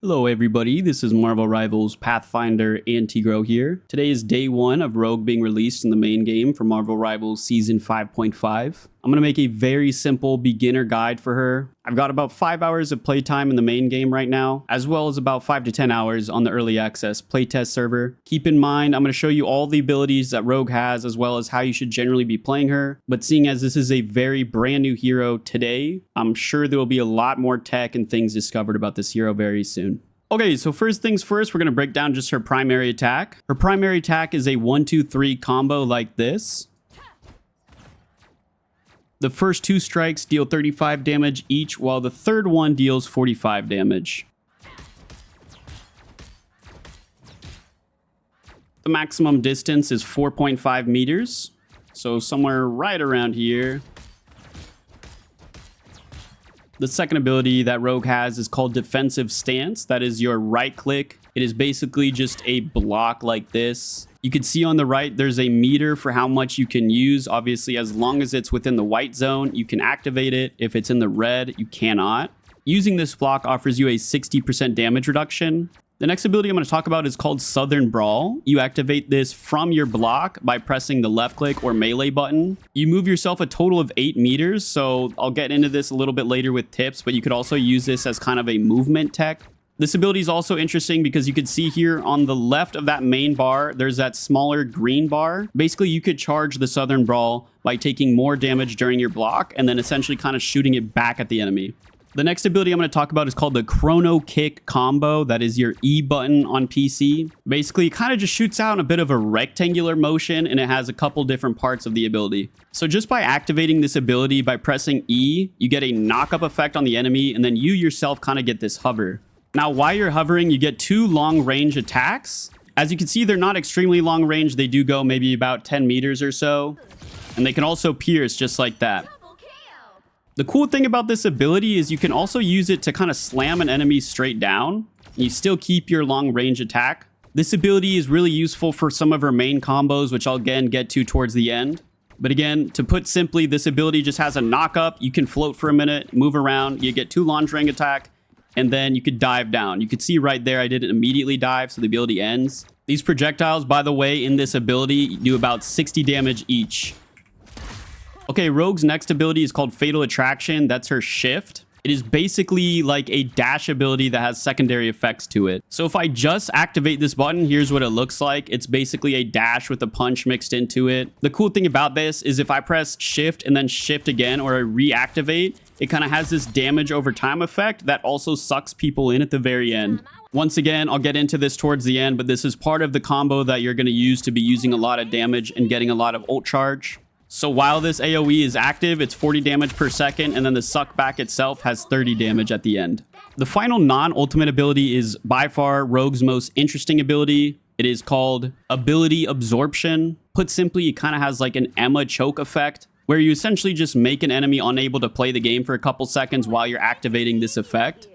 Hello everybody, this is Marvel Rivals Pathfinder AndTGro here. Today is day 1 of Rogue being released in the main game for Marvel Rivals Season 5.5. I'm going to make a very simple beginner guide for her. I've got about 5 hours of playtime in the main game right now, as well as about 5 to 10 hours on the early access playtest server. Keep in mind, I'm going to show you all the abilities that Rogue has, as well as how you should generally be playing her. But seeing as this is a very brand new hero today, I'm sure there will be a lot more tech and things discovered about this hero very soon. Okay, so first things first, we're going to break down just her primary attack. Her primary attack is a 1-2-3 combo like this. The first 2 strikes deal 35 damage each, while the third one deals 45 damage. The maximum distance is 4.5 meters, so somewhere right around here. The second ability that Rogue has is called Defensive Stance. That is your right click. It is basically just a block like this. You can see on the right, there's a meter for how much you can use. Obviously, as long as it's within the white zone, you can activate it. If it's in the red, you cannot. Using this block offers you a 60% damage reduction. The next ability I'm going to talk about is called Southern Brawl. You activate this from your block by pressing the left click or melee button. You move yourself a total of 8 meters, so I'll get into this a little bit later with tips, but you could also use this as kind of a movement tech. This ability is also interesting because you can see here on the left of that main bar, there's that smaller green bar. Basically, you could charge the Southern Brawl by taking more damage during your block and then essentially kind of shooting it back at the enemy. The next ability I'm going to talk about is called the Chrono Kick combo. That is your E button on PC. Basically, it kind of just shoots out in a bit of a rectangular motion, and it has a couple different parts of the ability. So just by activating this ability by pressing E, you get a knock-up effect on the enemy, and then you yourself kind of get this hover. Now, while you're hovering, you get 2 long-range attacks. As you can see, they're not extremely long range. They do go maybe about 10 meters or so, and they can also pierce just like that. The cool thing about this ability is you can also use it to kind of slam an enemy straight down. You still keep your long range attack. This ability is really useful for some of her main combos, which I'll again get to towards the end. But again, to put simply, this ability just has a knock up. You can float for a minute, move around, you get 2 launch range attack, and then you could dive down. You could see right there, I didn't immediately dive, so the ability ends. These projectiles, by the way, in this ability do about 60 damage each. Okay, Rogue's next ability is called Fatal Attraction. That's her shift. It is basically like a dash ability that has secondary effects to it. So if I just activate this button, here's what it looks like. It's basically a dash with a punch mixed into it. The cool thing about this is if I press shift and then shift again or I reactivate, it kind of has this damage over time effect that also sucks people in at the very end. Once again, I'll get into this towards the end, but this is part of the combo that you're going to use to be using a lot of damage and getting a lot of ult charge. So while this AoE is active, it's 40 damage per second, and then the suck back itself has 30 damage at the end. The final non-ultimate ability is by far Rogue's most interesting ability. It is called Ability Absorption. Put simply, it kind of has like an Emma choke effect, where you essentially just make an enemy unable to play the game for a couple seconds while you're activating this effect.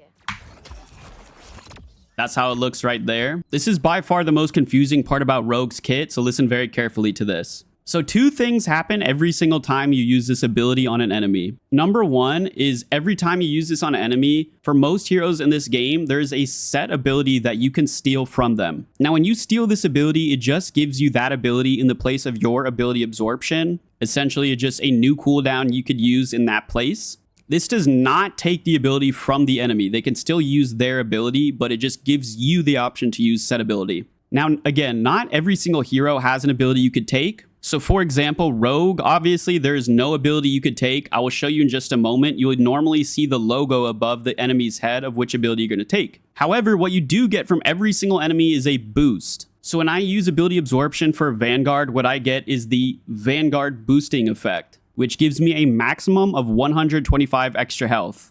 That's how it looks right there. This is by far the most confusing part about Rogue's kit, so listen very carefully to this. So 2 things happen every single time you use this ability on an enemy. Number 1 is every time you use this on an enemy, for most heroes in this game, there's a set ability that you can steal from them. Now, when you steal this ability, it just gives you that ability in the place of your ability absorption. Essentially, it's just a new cooldown you could use in that place. This does not take the ability from the enemy. They can still use their ability, but it just gives you the option to use said ability. Now, again, not every single hero has an ability you could take. So for example, Rogue, obviously there's no ability you could take. I will show you in just a moment. You would normally see the logo above the enemy's head of which ability you're going to take. However, what you do get from every single enemy is a boost. So when I use ability absorption for Vanguard, what I get is the Vanguard boosting effect, which gives me a maximum of 125 extra health.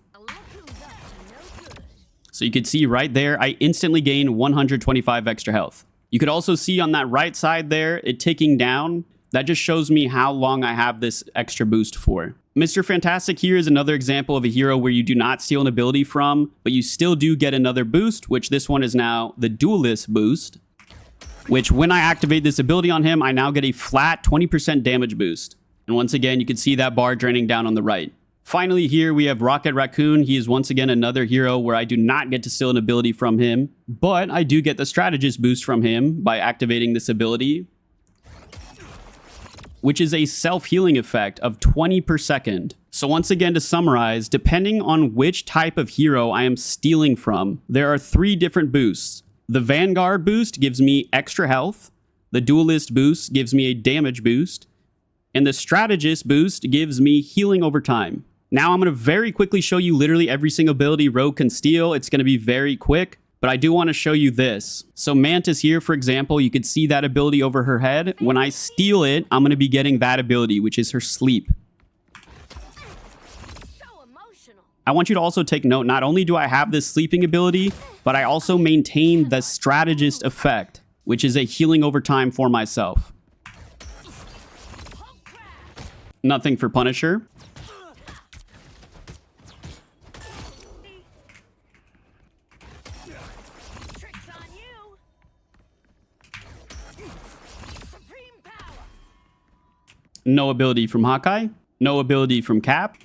So you can see right there, I instantly gain 125 extra health. You could also see on that right side there, it ticking down. That just shows me how long I have this extra boost for. Mr. Fantastic here is another example of a hero where you do not steal an ability from, but you still do get another boost, which this one is now the Duelist boost, which when I activate this ability on him, I now get a flat 20% damage boost. And once again, you can see that bar draining down on the right. Finally, here we have Rocket Raccoon. He is once again another hero where I do not get to steal an ability from him, but I do get the strategist boost from him by activating this ability, which is a self-healing effect of 20 per second. So once again, to summarize, depending on which type of hero I am stealing from, there are 3 different boosts. The Vanguard boost gives me extra health, the Duelist boost gives me a damage boost, and the Strategist boost gives me healing over time. Now I'm going to very quickly show you literally every single ability Rogue can steal. It's going to be very quick, but I do want to show you this. So Mantis here, for example, you could see that ability over her head. When I steal it, I'm going to be getting that ability, which is her sleep. I want you to also take note, not only do I have this sleeping ability, but I also maintain the strategist effect, which is a healing over time for myself. Nothing for Punisher. No ability from Hawkeye. No ability from Cap.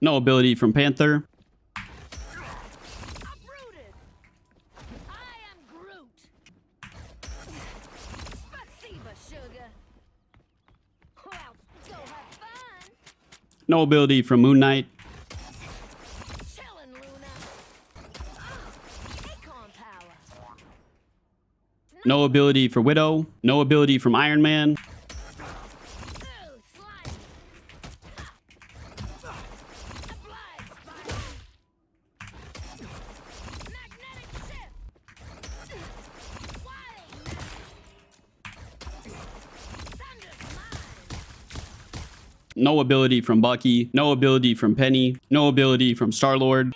No ability from Panther. No ability from Moon Knight. No ability for Widow. No ability from Iron Man. No ability from Bucky. No ability from Penny. No ability from Star-Lord.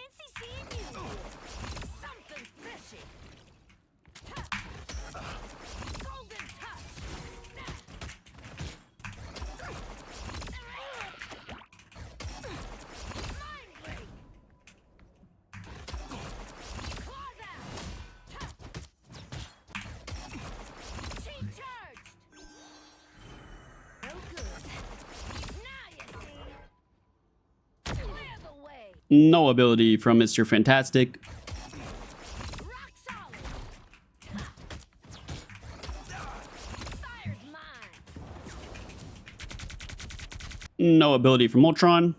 No ability from Mr. Fantastic. No ability from Ultron.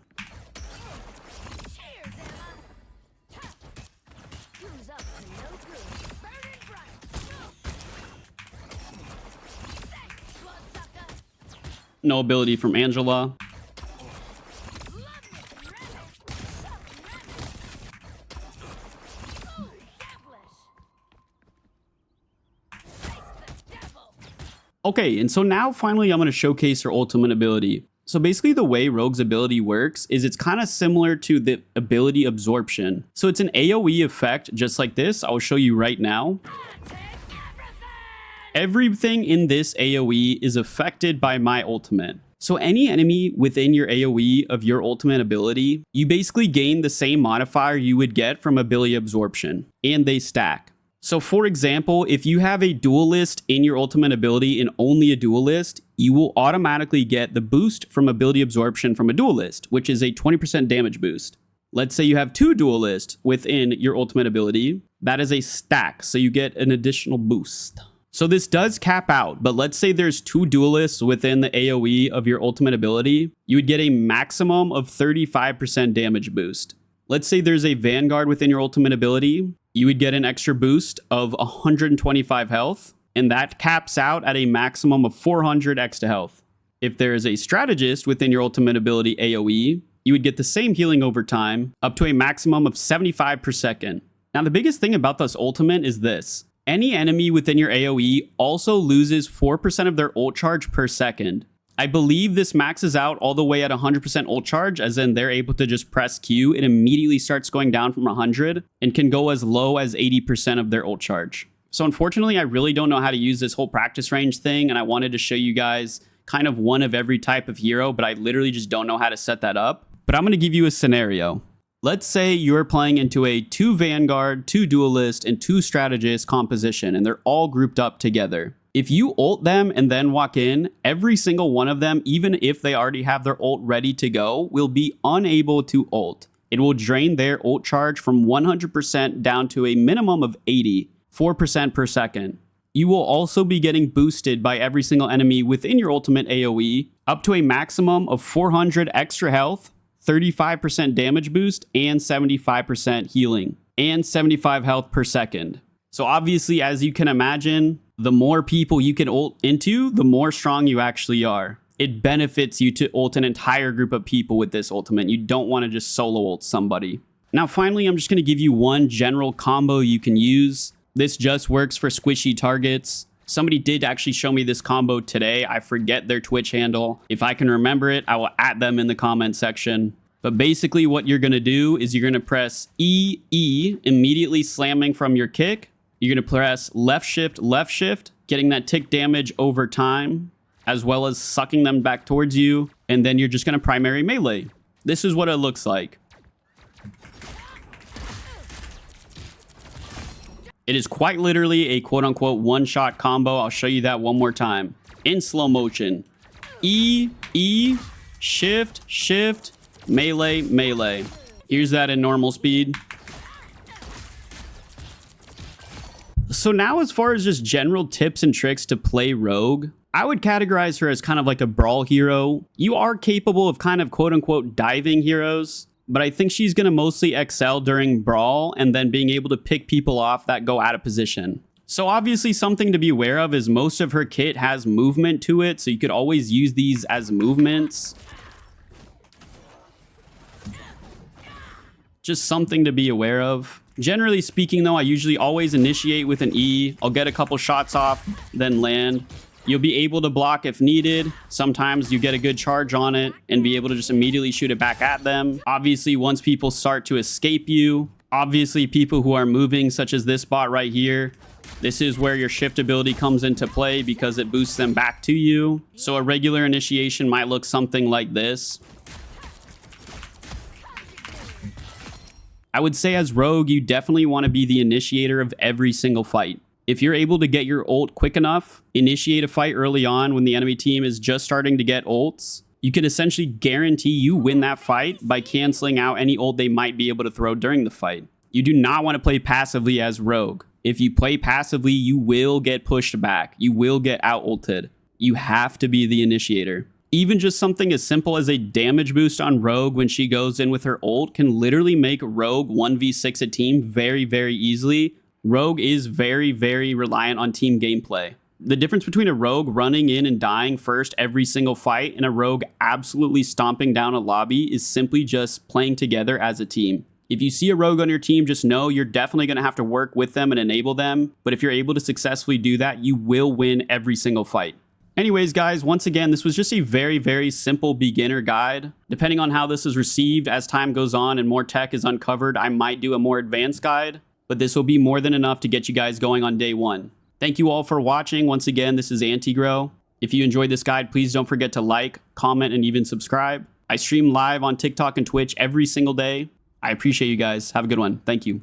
No ability from Angela. Okay, and so now finally I'm going to showcase her ultimate ability. So basically the way Rogue's ability works is it's kind of similar to the ability Absorption. So it's an AoE effect just like this. I'll show you right now. Everything in this AoE is affected by my ultimate. So any enemy within your AoE of your ultimate ability, you basically gain the same modifier you would get from ability Absorption, and they stack. So for example, if you have a duelist in your ultimate ability and only a duelist, you will automatically get the boost from ability Absorption from a duelist, which is a 20% damage boost. Let's say you have 2 duelists within your ultimate ability, that is a stack, so you get an additional boost. So this does cap out, but let's say there's 2 duelists within the AoE of your ultimate ability, you would get a maximum of 35% damage boost. Let's say there's a Vanguard within your ultimate ability, you would get an extra boost of 125 health, and that caps out at a maximum of 400 extra health. If there is a Strategist within your ultimate ability AoE, you would get the same healing over time, up to a maximum of 75 per second. Now the biggest thing about this ultimate is this. Any enemy within your AoE also loses 4% of their ult charge per second. I believe this maxes out all the way at 100% ult charge, as in they're able to just press Q. It immediately starts going down from 100 and can go as low as 80% of their ult charge. So unfortunately, I really don't know how to use this whole practice range thing, and I wanted to show you guys kind of one of every type of hero, but I literally just don't know how to set that up. But I'm going to give you a scenario. Let's say you're playing into a 2 Vanguard, 2 Duelist, and 2 Strategist composition, and they're all grouped up together. If you ult them and then walk in, every single one of them, even if they already have their ult ready to go, will be unable to ult. It will drain their ult charge from 100% down to a minimum of 80, 4% per second. You will also be getting boosted by every single enemy within your ultimate AoE up to a maximum of 400 extra health, 35% damage boost, and 75% healing, and 75 health per second. So obviously, as you can imagine, the more people you can ult into, the more strong you actually are. It benefits you to ult an entire group of people with this ultimate. You don't want to just solo ult somebody. Now finally, I'm just going to give you one general combo you can use. This just works for squishy targets. Somebody did actually show me this combo today. I forget their Twitch handle. If I can remember it, I will add them in the comment section. But basically what you're going to do is you're going to press E, immediately slamming from your kick. You're going to press left shift, getting that tick damage over time, as well as sucking them back towards you. And then you're just going to primary melee. This is what it looks like. It is quite literally a quote-unquote one-shot combo. I'll show you that one more time. In slow motion. E, shift, melee. Here's that in normal speed. So now as far as just general tips and tricks to play Rogue, I would categorize her as kind of like a brawl hero. You are capable of kind of quote-unquote diving heroes, but I think she's going to mostly excel during brawl and then being able to pick people off that go out of position. So obviously something to be aware of is most of her kit has movement to it, so you could always use these as movements. Just something to be aware of. Generally speaking though, I usually always initiate with an E. I'll get a couple shots off, then land. You'll be able to block if needed. Sometimes you get a good charge on it and be able to just immediately shoot it back at them. Obviously, once people start to escape you, obviously people who are moving, such as this bot right here, this is where your shift ability comes into play because it boosts them back to you. So a regular initiation might look something like this. I would say as Rogue, you definitely want to be the initiator of every single fight. If you're able to get your ult quick enough, initiate a fight early on when the enemy team is just starting to get ults, you can essentially guarantee you win that fight by canceling out any ult they might be able to throw during the fight. You do not want to play passively as Rogue. If you play passively, you will get pushed back. You will get out-ulted. You have to be the initiator. Even just something as simple as a damage boost on Rogue when she goes in with her ult can literally make Rogue 1v6 a team very, very easily. Rogue is very, very reliant on team gameplay. The difference between a Rogue running in and dying first every single fight and a Rogue absolutely stomping down a lobby is simply just playing together as a team. If you see a Rogue on your team, just know you're definitely going to have to work with them and enable them. But if you're able to successfully do that, you will win every single fight. Anyways, guys, once again, this was just a very, very simple beginner guide. Depending on how this is received, as time goes on and more tech is uncovered, I might do a more advanced guide. But this will be more than enough to get you guys going on day one. Thank you all for watching. Once again, this is AndTGro. If you enjoyed this guide, please don't forget to like, comment, and even subscribe. I stream live on TikTok and Twitch every single day. I appreciate you guys. Have a good one. Thank you.